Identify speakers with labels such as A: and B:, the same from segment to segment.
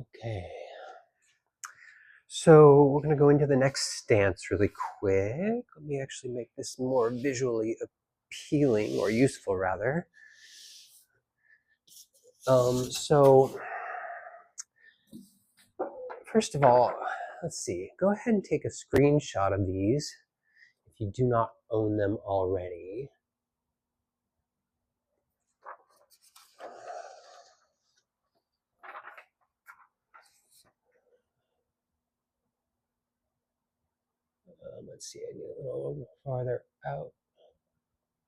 A: Okay, so we're going to go into the next stance really quick. Let me actually make this more visually appealing, or useful rather. So first of all, let's see, go ahead and take a screenshot of these if you do not own them already. Let's see, I need a little farther out.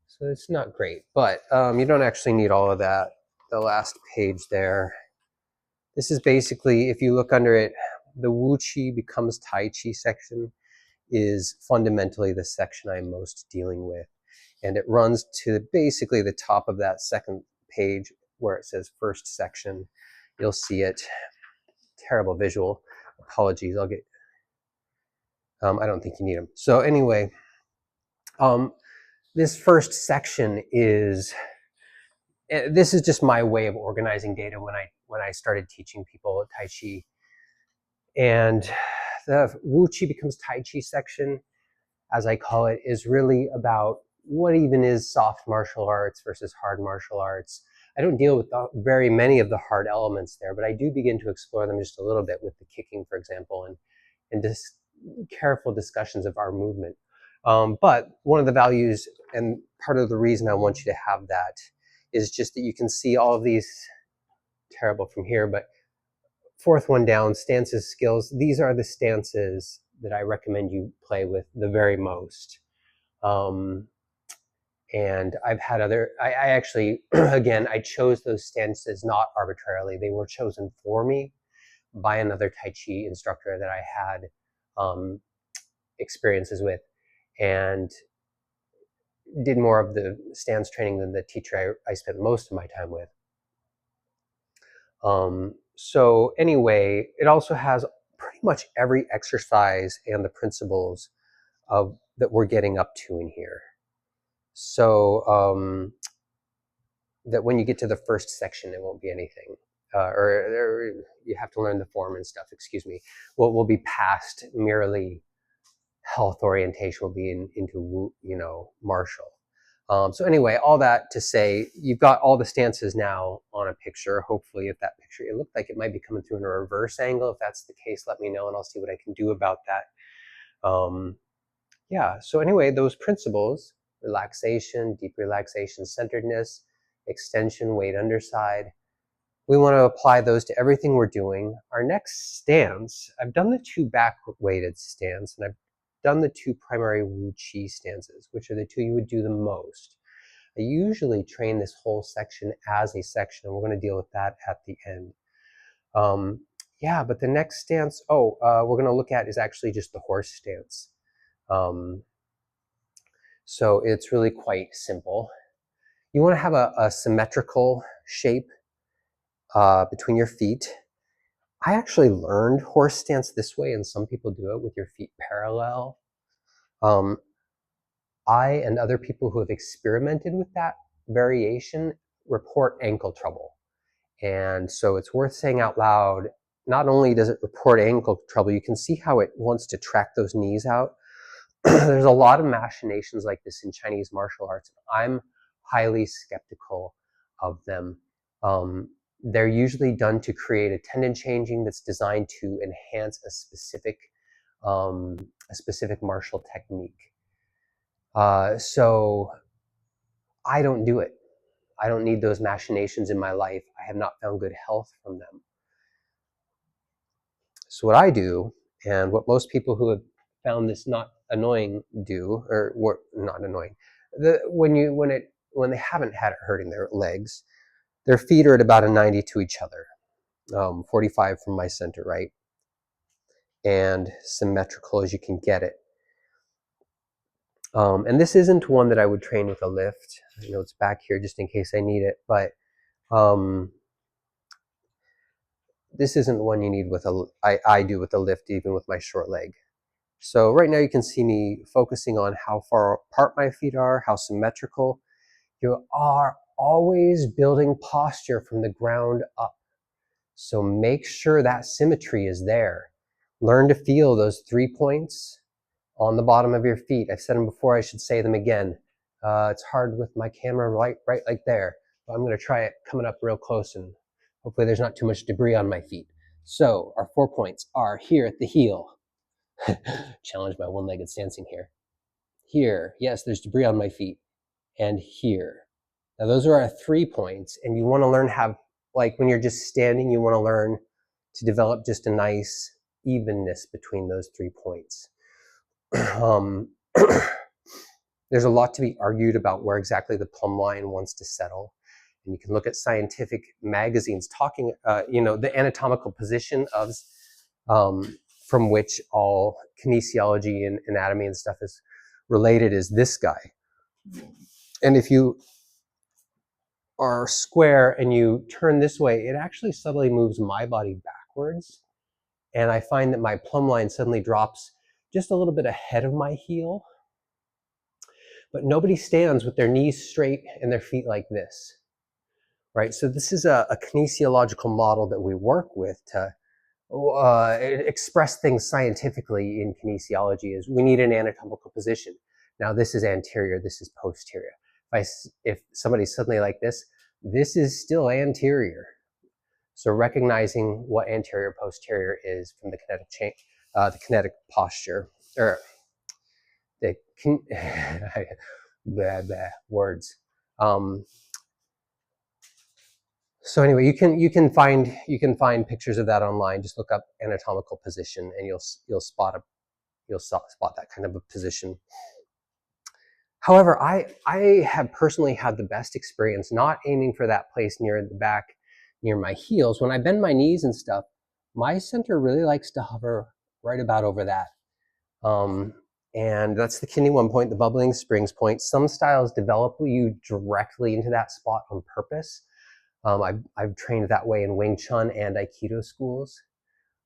A: So it's not great, but you don't actually need all of that. The last page there. This is basically, if you look under it, the Wu Qi becomes Tai Chi section is fundamentally the section I'm most dealing with. And it runs to basically the top of that second page where it says first section. You'll see it. Terrible visual. Apologies. I'll get, I don't think you need them. So anyway, this first section is, this is just my way of organizing data when I started teaching people Tai Chi. And the Wu Qi becomes Tai Chi section, as I call it, is really about what even is soft martial arts versus hard martial arts. I don't deal with very many of the hard elements there, but I do begin to explore them just a little bit with the kicking, for example, and just careful discussions of our movement. But one of the values and part of the reason I want you to have that is just that you can see all of these, terrible from here, but fourth one down, stances, skills. These are the stances that I recommend you play with the very most. And I've had I actually, again, I chose those stances not arbitrarily. They were chosen for me by another Tai Chi instructor that I had experiences with, and did more of the stance training than the teacher I spent most of my time with. So anyway, it also has pretty much every exercise and the principles of that we're getting up to in here. So that when you get to the first section, it won't be anything. Or you have to learn the form and stuff, excuse me. What will be past merely health orientation will be into, martial. So anyway, all that to say, you've got all the stances now on a picture. Hopefully, if that picture, it looked like it might be coming through in a reverse angle. If that's the case, let me know and I'll see what I can do about that. Yeah, so anyway, those principles, relaxation, deep relaxation, centeredness, extension, weight underside, we want to apply those to everything we're doing. Our next stance, I've done the 2 back weighted stance, and I've done the 2 primary Wu Qi stances, which are the 2 you would do the most. I usually train this whole section as a section, and we're going to deal with that at the end. Yeah, but the next stance, we're going to look at is actually just the horse stance. So it's really quite simple. You want to have a symmetrical shape between your feet. I actually learned horse stance this way, and some people do it with your feet parallel. I and other people who have experimented with that variation report ankle trouble. And so it's worth saying out loud, not only does it report ankle trouble, you can see how it wants to track those knees out. There's a lot of machinations like this in Chinese martial arts. I'm highly skeptical of them. They're usually done to create a tendon changing that's designed to enhance a specific martial technique. So I don't do it. I don't need those machinations in my life. I have not found good health from them. So what I do, and what most people who have found this not annoying do, or not annoying, when they haven't had it hurting their legs, their feet are at about a 90 to each other, 45 from my center, right? And symmetrical as you can get it. And this isn't one that I would train with a lift. I know it's back here just in case I need it, but this isn't one you need with I do with a lift, even with my short leg. So right now you can see me focusing on how far apart my feet are, how symmetrical. You are always building posture from the ground up. So make sure that symmetry is there. Learn to feel those 3 points on the bottom of your feet. I've said them before, I should say them again. It's hard with my camera right like there, but I'm gonna try it coming up real close, and hopefully there's not too much debris on my feet. So our 4 points are here at the heel. Challenge my one-legged stancing here. Here, yes, there's debris on my feet. And here. Now those are our 3 points, and you wanna learn how, like when you're just standing, you wanna learn to develop just a nice evenness between those 3 points. There's a lot to be argued about where exactly the plumb line wants to settle. And you can look at scientific magazines talking, the anatomical position of, from which all kinesiology and anatomy and stuff is related, is this guy. And if you are square and you turn this way, it actually subtly moves my body backwards. And I find that my plumb line suddenly drops just a little bit ahead of my heel. But nobody stands with their knees straight and their feet like this, right? So this is a kinesiological model that we work with to express things scientifically in kinesiology. Is we need an anatomical position. Now this is anterior, this is posterior. If somebody's suddenly like this is still anterior. So recognizing what anterior posterior is from the kinetic change, the kinetic posture, or the blah, blah, words. So anyway, you can find pictures of that online. Just look up anatomical position, and you'll spot that kind of a position. However, I have personally had the best experience not aiming for that place near the back, near my heels. When I bend my knees and stuff, my center really likes to hover right about over that. And that's the kidney 1 point, the bubbling springs point. Some styles develop you directly into that spot on purpose. I've trained that way in Wing Chun and Aikido schools.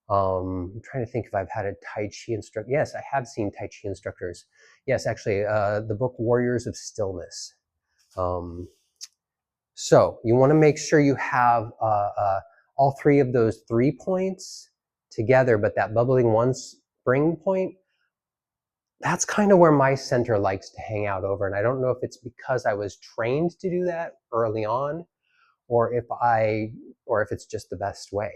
A: I'm trying to think if I've had a Tai Chi instructor. Yes, I have seen Tai Chi instructors. Yes, actually, the book Warriors of Stillness. So you want to make sure you have all 3 of those 3 points together, but that bubbling one spring point, that's kind of where my center likes to hang out over. And I don't know if it's because I was trained to do that early on, or if it's just the best way.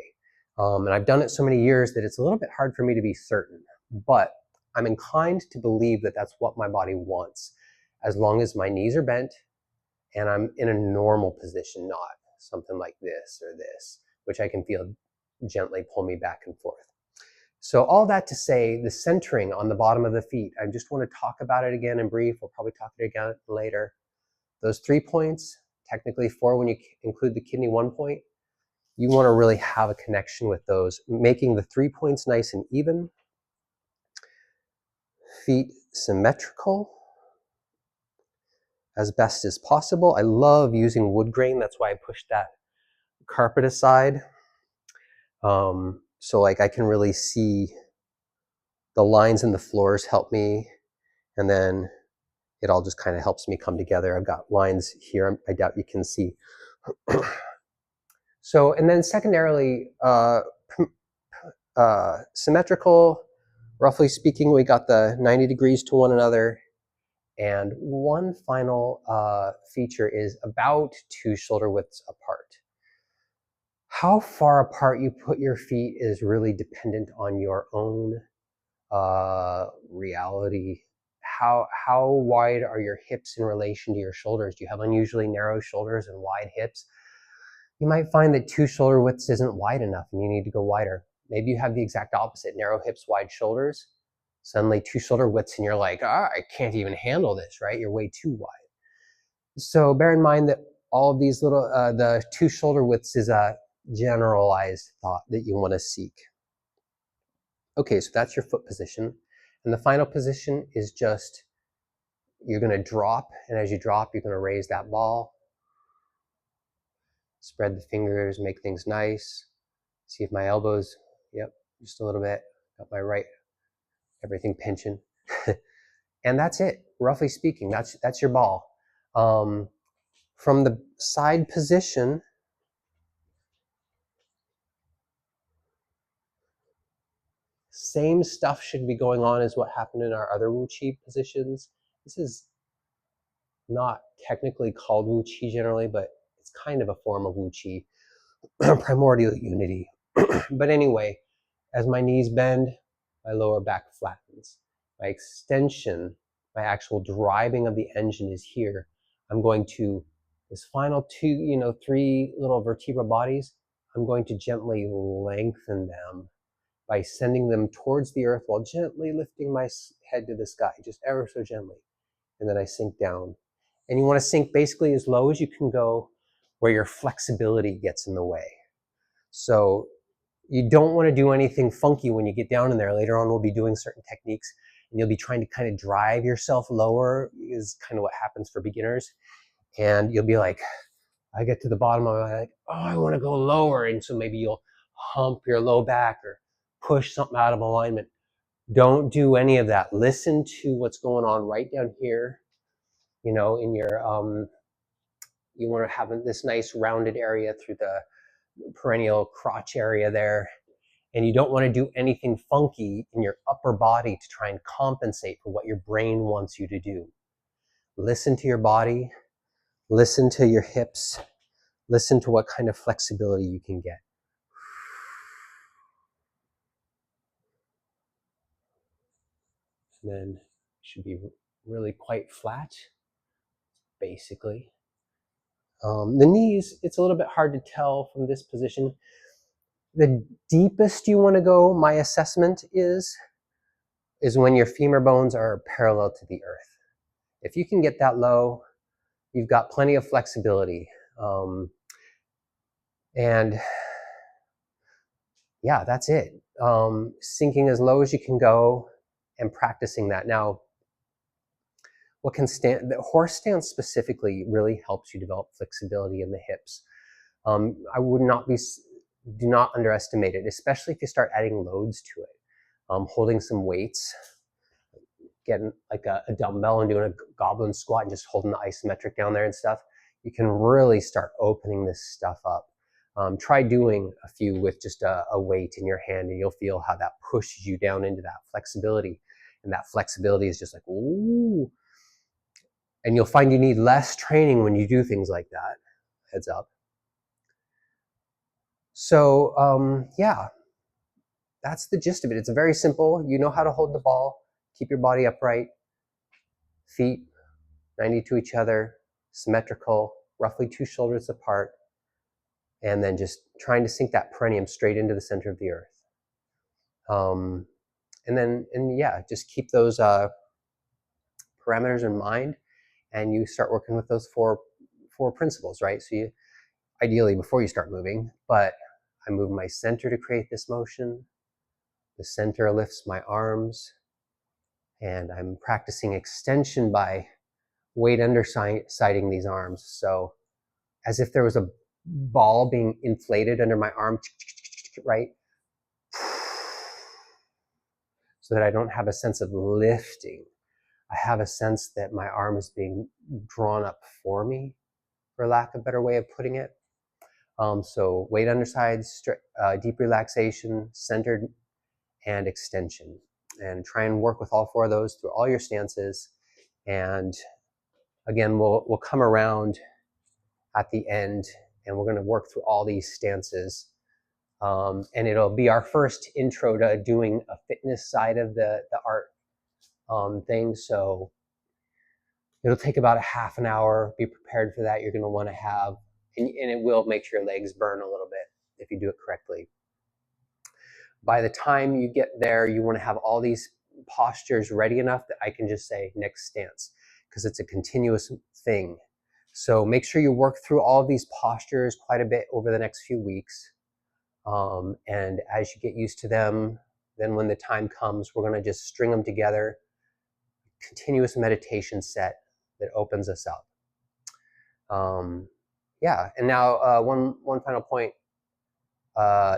A: And I've done it so many years that it's a little bit hard for me to be certain, but I'm inclined to believe that that's what my body wants, as long as my knees are bent and I'm in a normal position, not something like this or this, which I can feel gently pull me back and forth. So all that to say, the centering on the bottom of the feet, I just want to talk about it again in brief. We'll probably talk it again later. Those 3 points, technically 4 when you include the kidney 1 point, you want to really have a connection with those, making the 3 points nice and even. Feet symmetrical as best as possible. I love using wood grain. That's why I pushed that carpet aside. So like I can really see the lines in the floors help me, and then it all just kind of helps me come together. I've got lines here. I doubt you can see. So, and then secondarily, symmetrical, roughly speaking, we got the 90 degrees to one another. And one final feature is about 2 shoulder widths apart. How far apart you put your feet is really dependent on your own reality. How wide are your hips in relation to your shoulders? Do you have unusually narrow shoulders and wide hips? You might find that 2 shoulder widths isn't wide enough and you need to go wider. Maybe you have the exact opposite, narrow hips, wide shoulders. Suddenly 2 shoulder widths and you're like, I can't even handle this, right? You're way too wide. So bear in mind that all of these little, the 2 shoulder widths is a generalized thought that you want to seek. Okay, so that's your foot position. And the final position is just, you're going to drop, and as you drop, you're going to raise that ball. Spread the fingers, make things nice. See if my elbows, yep, just a little bit. Got my right, everything pinching. And that's it, roughly speaking. That's your ball. From the side position, Same stuff should be going on as what happened in our other Wu Qi positions. This is not technically called Wu Qi generally, but it's kind of a form of Wu Qi, primordial unity. But anyway, as my knees bend, my lower back flattens. My extension, my actual driving of the engine is here. I'm going to, this final three little vertebral bodies, I'm going to gently lengthen them by sending them towards the earth while gently lifting my head to the sky, just ever so gently. And then I sink down. And you want to sink basically as low as you can go where your flexibility gets in the way. So you don't want to do anything funky when you get down in there. Later on, we'll be doing certain techniques and you'll be trying to kind of drive yourself lower is kind of what happens for beginners. And you'll be like, I get to the bottom of it, like, oh, I want to go lower. And so maybe you'll hump your low back or push something out of alignment. Don't do any of that. Listen to what's going on right down here, in your, you want to have this nice rounded area through the perennial crotch area there. And you don't want to do anything funky in your upper body to try and compensate for what your brain wants you to do. Listen to your body, listen to your hips, listen to what kind of flexibility you can get. And then it should be really quite flat, basically. The knees, it's a little bit hard to tell from this position. The deepest you want to go, my assessment is when your femur bones are parallel to the earth. If you can get that low, you've got plenty of flexibility. And yeah, that's it. Sinking as low as you can go and practicing that. Now, what can stand, the horse stance specifically really helps you develop flexibility in the hips. I would not be, do not underestimate it, especially if you start adding loads to it. Holding some weights, getting like a dumbbell and doing a goblin squat and just holding the isometric down there and stuff, you can really start opening this stuff up. Try doing a few with just a weight in your hand and you'll feel how that pushes you down into that flexibility. And that flexibility is just like, ooh. And you'll find you need less training when you do things like that. Heads up. So yeah, that's the gist of it. It's very simple. You know how to hold the ball, keep your body upright, feet 90 to each other, symmetrical, roughly 2 shoulders apart, and then just trying to sink that perineum straight into the center of the earth. And yeah, just keep those parameters in mind, and you start working with those four principles, right? So you, ideally before you start moving, but I move my center to create this motion. The center lifts my arms, and I'm practicing extension by weight undersiding these arms. So as if there was a ball being inflated under my arm, right? So that I don't have a sense of lifting. I have a sense that my arm is being drawn up for me, for lack of a better way of putting it. So weight underside, deep relaxation, centered, and extension. And try and work with all 4 of those through all your stances. And again, we'll come around at the end and we're going to work through all these stances. And it'll be our first intro to doing a fitness side of the art thing. So it'll take about a half an hour. Be prepared for that. You're going to want to have, and it will make your legs burn a little bit if you do it correctly. By the time you get there, you want to have all these postures ready enough that I can just say next stance, because it's a continuous thing. So make sure you work through all of these postures quite a bit over the next few weeks. And as you get used to them, then when the time comes, we're going to just string them together. Continuous meditation set that opens us up. Yeah, and now one final point.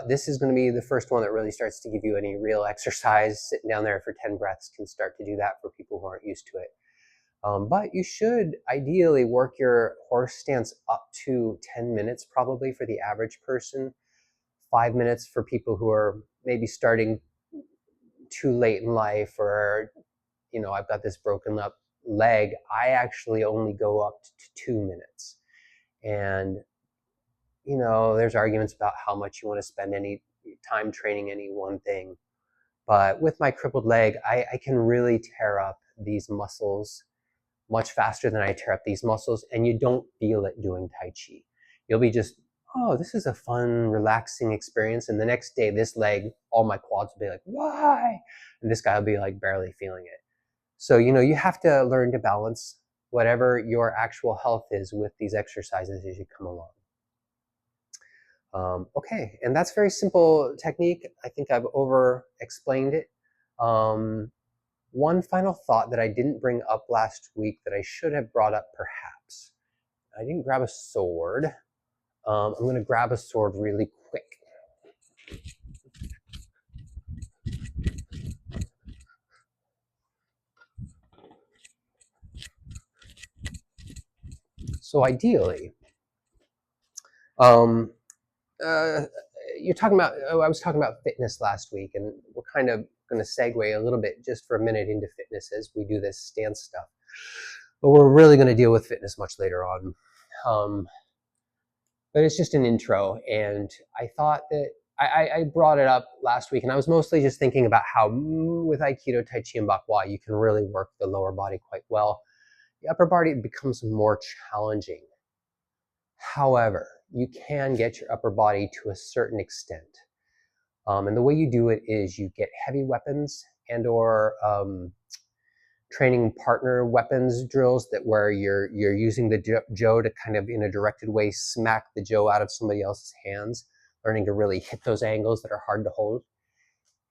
A: This is going to be the first one that really starts to give you any real exercise. Sitting down there for 10 breaths can start to do that for people who aren't used to it. But you should ideally work your horse stance up to 10 minutes probably for the average person. 5 minutes for people who are maybe starting too late in life, or I've got this broken up leg, I actually only go up to 2 minutes. And there's arguments about how much you want to spend any time training any one thing. But with my crippled leg, I can really tear up these muscles much faster than I tear up these muscles, and you don't feel it doing Tai Chi. You'll be just, oh, this is a fun, relaxing experience. And the next day, this leg, all my quads will be like, why? And this guy will be like barely feeling it. So, you have to learn to balance whatever your actual health is with these exercises as you come along. Okay, and that's very simple technique. I think I've over explained it. One final thought that I didn't bring up last week that I should have brought up perhaps. I didn't grab a sword. I'm going to grab a sword really quick. So ideally, you're talking about, I was talking about fitness last week, and we're kind of going to segue a little bit just for a minute into fitness as we do this stance stuff. But we're really going to deal with fitness much later on. But it's just an intro, and I thought that I brought it up last week, and I was mostly just thinking about how with Aikido, Tai Chi, and Bakwa, you can really work the lower body quite well. The upper body becomes more challenging. However, you can get your upper body to a certain extent. And the way you do it is you get heavy weapons and or training partner weapons drills that where you're using the jo to kind of in a directed way smack the jo out of somebody else's hands, learning to really hit those angles that are hard to hold.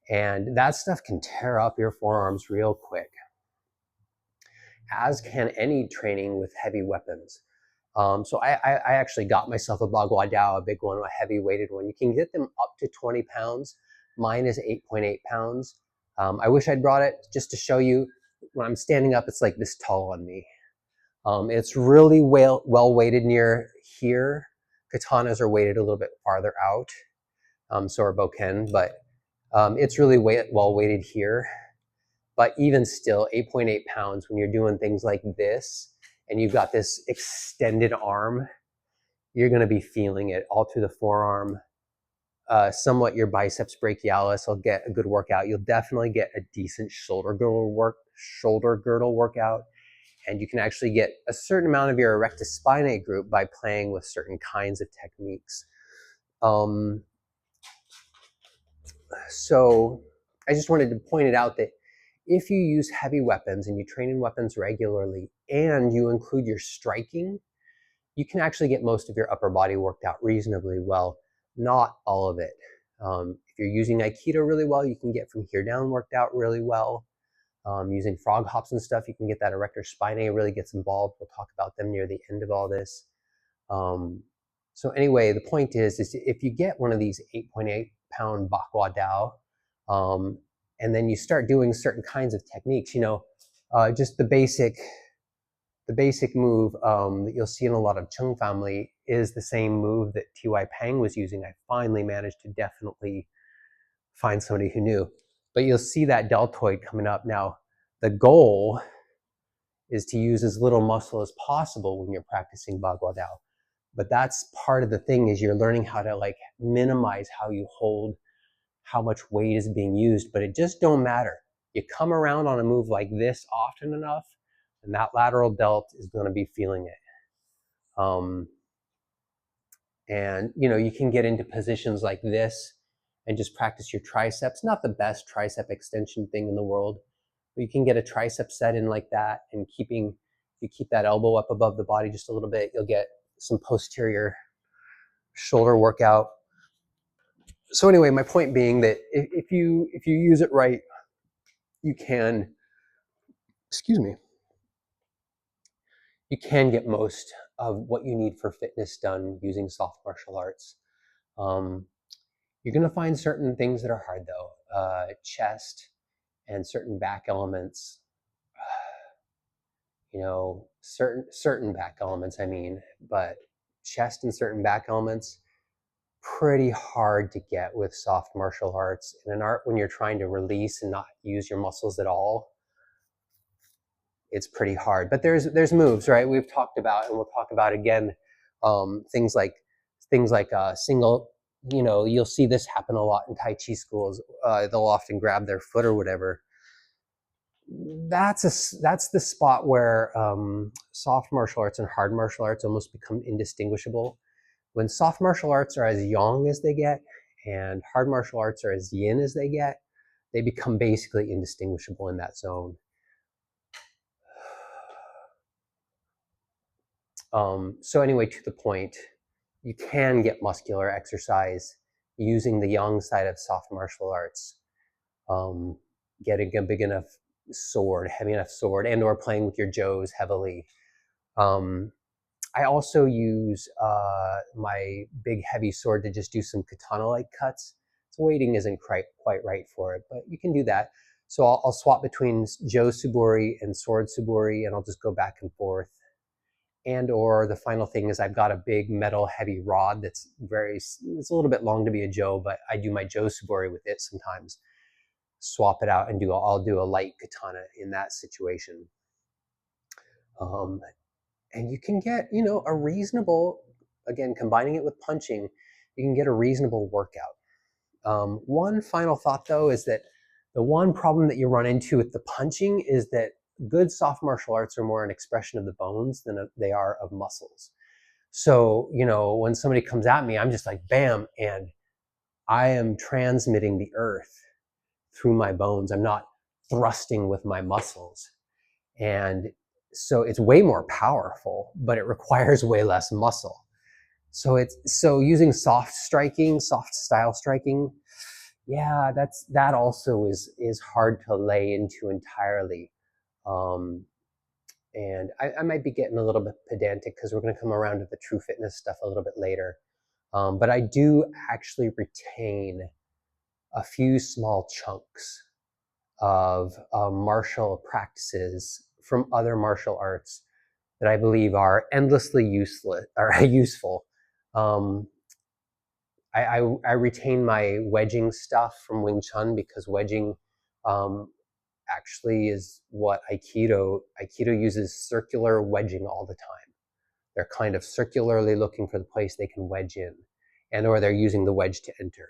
A: And that stuff can tear up your forearms real quick, as can any training with heavy weapons. So I actually got myself a Bagua Dao, a big one, a heavy weighted one. You can get them up to 20 pounds. Mine is 8.8 pounds. I wish I'd brought it just to show you. When I'm standing up, it's like this tall on me. It's really well weighted near here. Katanas are weighted a little bit farther out, so are boken, but it's really well weighted here. But even still, 8.8 pounds when you're doing things like this, and you've got this extended arm, you're going to be feeling it all through the forearm. Somewhat your biceps brachialis will get a good workout. You'll definitely get a decent shoulder girdle workout, and you can actually get a certain amount of your erectus spinae group by playing with certain kinds of techniques. So I just wanted to point it out that if you use heavy weapons and you train in weapons regularly and you include your striking, you can actually get most of your upper body worked out reasonably well. Not all of it. If you're using Aikido really well, you can get from here down worked out really well. Using frog hops and stuff, you can get that erector spinae really gets involved. We'll talk about them near the end of all this. So anyway, the point is if you get one of these 8.8 pound Bakwa Dao, and then you start doing certain kinds of techniques, just the basic move that you'll see in a lot of Chung family is the same move that T.Y. Pang was using. I finally managed to definitely find somebody who knew. But you'll see that deltoid coming up. Now, the goal is to use as little muscle as possible when you're practicing Bagua Dao. But that's part of the thing, is you're learning how to like minimize how you hold, how much weight is being used, but it just don't matter. You come around on a move like this often enough, and that lateral delt is going to be feeling it. And you can get into positions like this and just practice your triceps. Not the best tricep extension thing in the world, but you can get a tricep set in like that, and you keep that elbow up above the body just a little bit, you'll get some posterior shoulder workout. So anyway, my point being that if you use it right, you can, you can get most of what you need for fitness done using soft martial arts. You're going to find certain things that are hard though, chest and certain back elements, certain back elements, but chest and certain back elements, pretty hard to get with soft martial arts. In an art, when you're trying to release and not use your muscles at all, it's pretty hard. But there's moves, right? We've talked about, and we'll talk about again, things like single. You'll see this happen a lot in Tai Chi schools. They'll often grab their foot or whatever. That's the spot where soft martial arts and hard martial arts almost become indistinguishable. When soft martial arts are as yang as they get, and hard martial arts are as yin as they get, they become basically indistinguishable in that zone. So anyway, to the point, you can get muscular exercise using the yang side of soft martial arts. Getting a big enough sword, heavy enough sword, and or playing with your joes heavily. I also use my big heavy sword to just do some katana-like cuts. So weighting isn't quite right for it, but you can do that. So I'll swap between Jo Subori and Sword Subori, and I'll just go back and forth. And or the final thing is I've got a big metal heavy rod it's a little bit long to be a Jo, but I do my Jo Subori with it sometimes. Swap it out and I'll do a light katana in that situation. And you can get, a reasonable, again, combining it with punching, you can get a reasonable workout. One final thought, though, is that the one problem that you run into with the punching is that good soft martial arts are more an expression of the bones than they are of muscles. So, when somebody comes at me, I'm just like, bam, and I am transmitting the earth through my bones. I'm not thrusting with my muscles. And so it's way more powerful, but it requires way less muscle. So using soft style striking, yeah, that also is hard to lay into entirely. And I might be getting a little bit pedantic because we're going to come around to the true fitness stuff a little bit later. But I do actually retain a few small chunks of martial practices from other martial arts that I believe are endlessly useless or useful. I retain my wedging stuff from Wing Chun because wedging actually is what Aikido uses circular wedging all the time. They're kind of circularly looking for the place they can wedge in, and or they're using the wedge to enter.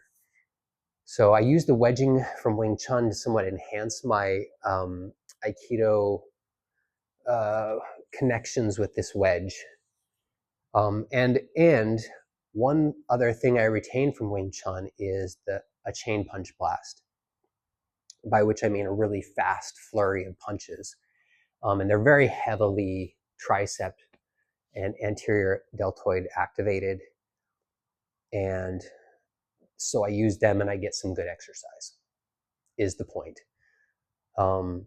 A: So I use the wedging from Wing Chun to somewhat enhance my Aikido connections with this wedge. And one other thing I retain from Wing Chun is a chain punch blast, by which I mean a really fast flurry of punches. And they're very heavily tricep and anterior deltoid activated. And so I use them and I get some good exercise, is the point.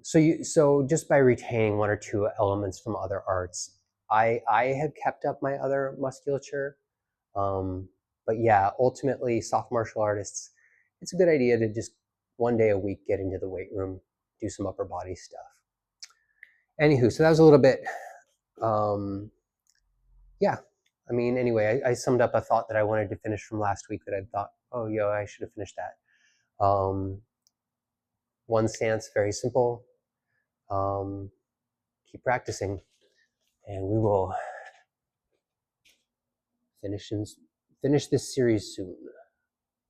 A: So just by retaining one or two elements from other arts, I have kept up my other musculature. But yeah, ultimately, soft martial artists, it's a good idea to just one day a week get into the weight room, do some upper body stuff. Anywho, so that was a little bit, yeah. I mean, anyway, I summed up a thought that I wanted to finish from last week that I thought, oh, I should have finished that. One stance, very simple. Keep practicing, and we will finish this series soon.